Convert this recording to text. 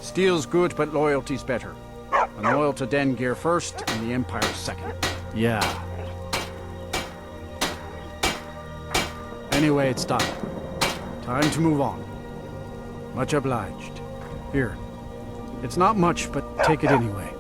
Steel's good, but loyalty's better. I'm loyal to Den Gear first, and the Empire second. Yeah. Anyway, it's done. Time to move on. Much obliged. Here. It's not much, but take it anyway.